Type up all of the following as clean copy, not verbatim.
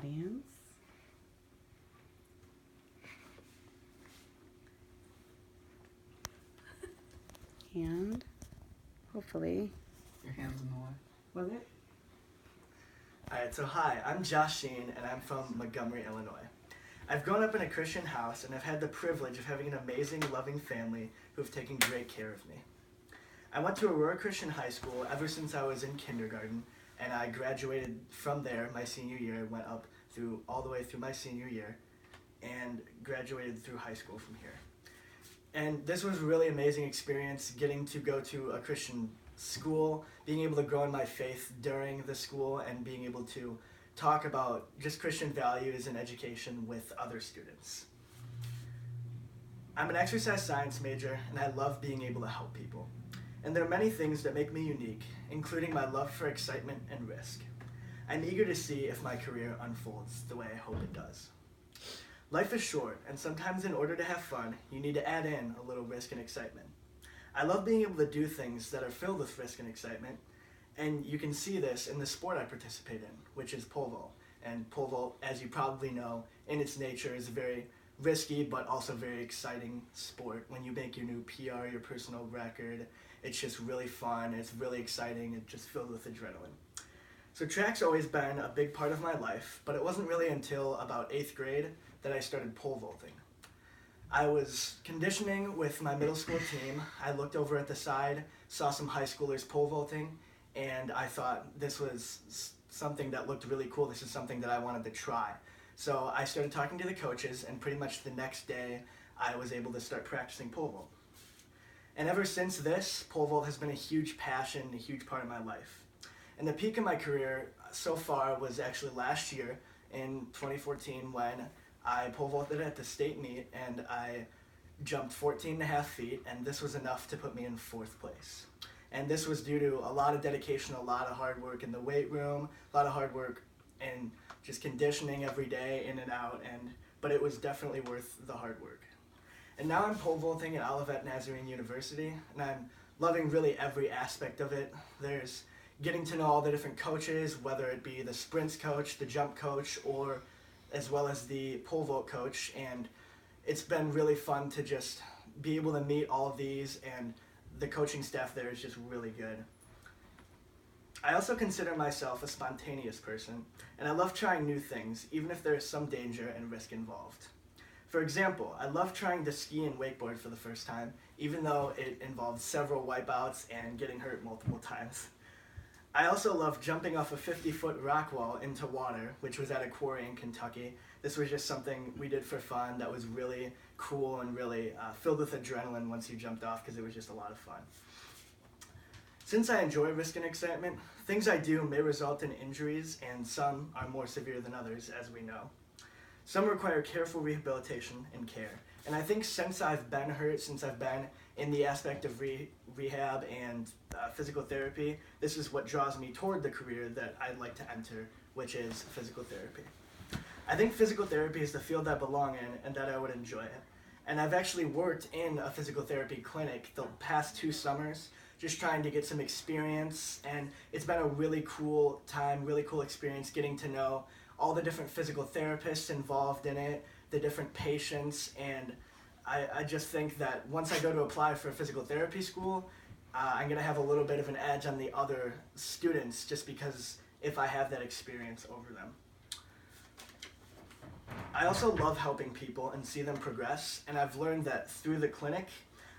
audience. And hopefully, Your hand's in the way. was it? Alright, so hi, I'm Josh Sheen, and I'm from Montgomery, Illinois. I've grown up in a Christian house, and I've had the privilege of having an amazing, loving family who have taken great care of me. I went to Aurora Christian High School ever since I was in kindergarten, and I graduated from there my senior year, went up through all the way through my senior year, and graduated through high school from here. And this was a really amazing experience, getting to go to a Christian school, being able to grow in my faith during the school, and being able to talk about just Christian values and education with other students. I'm an exercise science major, and I love being able to help people. And there are many things that make me unique, including my love for excitement and risk. I'm eager to see if my career unfolds the way I hope it does. Life is short, and sometimes in order to have fun, you need to add in a little risk and excitement. I love being able to do things that are filled with risk and excitement, and you can see this in the sport I participate in, which is pole vault. And pole vault, as you probably know, in its nature is a very risky but also very exciting sport. When you make your new PR, your personal record, it's just really fun, it's really exciting, it's just filled with adrenaline. So track's always been a big part of my life, but it wasn't really until about 8th grade that I started pole vaulting. I was conditioning with my middle school team. I looked over at the side, saw some high schoolers pole vaulting, and I thought this was something that looked really cool. This is something that I wanted to try. So I started talking to the coaches, and pretty much the next day I was able to start practicing pole vault. And ever since this, pole vault has been a huge passion, a huge part of my life. And the peak of my career so far was actually last year in 2014 when I pole vaulted at the state meet and I jumped 14 and a half feet, and this was enough to put me in 4th place. And this was due to a lot of dedication, a lot of hard work in the weight room, a lot of hard work and just conditioning every day in and out, but it was definitely worth the hard work. And now I'm pole vaulting at Olivet Nazarene University, and I'm loving really every aspect of it. There's getting to know all the different coaches, whether it be the sprints coach, the jump coach, or as well as the pole vault coach, and it's been really fun to just be able to meet all of these, and the coaching staff there is just really good. I also consider myself a spontaneous person, and I love trying new things, even if there is some danger and risk involved. For example, I love trying to ski and wakeboard for the first time, even though it involved several wipeouts and getting hurt multiple times. I also love jumping off a 50-foot rock wall into water, which was at a quarry in Kentucky. This was just something we did for fun that was really cool and really filled with adrenaline once you jumped off, because it was just a lot of fun. Since I enjoy risk and excitement, things I do may result in injuries, and some are more severe than others, as we know. Some require careful rehabilitation and care. And I think since I've been hurt, since I've been in the aspect of rehab and physical therapy, this is what draws me toward the career that I'd like to enter, which is physical therapy. I think physical therapy is the field I belong in and that I would enjoy it. And I've actually worked in a physical therapy clinic the past 2 summers, just trying to get some experience, and it's been a really cool time, really cool experience getting to know all the different physical therapists involved in it, the different patients, and I just think that once I go to apply for a physical therapy school, I'm going to have a little bit of an edge on the other students just because if I have that experience over them. I also love helping people and see them progress, and I've learned that through the clinic,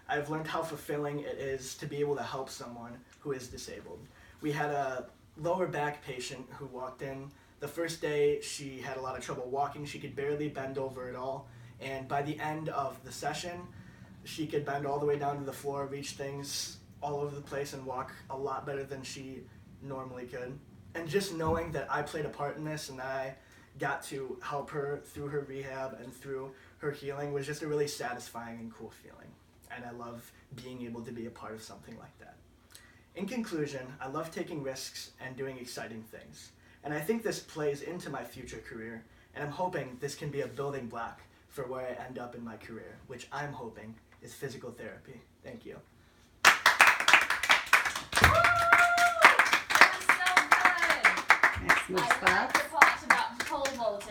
I've learned how fulfilling it is to be able to help someone who is disabled. We had a lower back patient who walked in. The first day, she had a lot of trouble walking. She could barely bend over at all. And by the end of the session, she could bend all the way down to the floor, reach things all over the place, and walk a lot better than she normally could. And just knowing that I played a part in this and that I got to help her through her rehab and through her healing was just a really satisfying and cool feeling. And I love being able to be a part of something like that. In conclusion, I love taking risks and doing exciting things. And I think this plays into my future career, and I'm hoping this can be a building block for where I end up in my career, which I'm hoping is physical therapy. Thank you. Excellent I like stuff. the part about pole vaulting.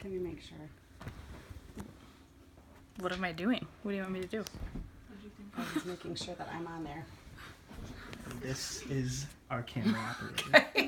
Let me make sure. What am I doing? What do you want me to do? I was just making sure that I'm on there. This is our camera operator.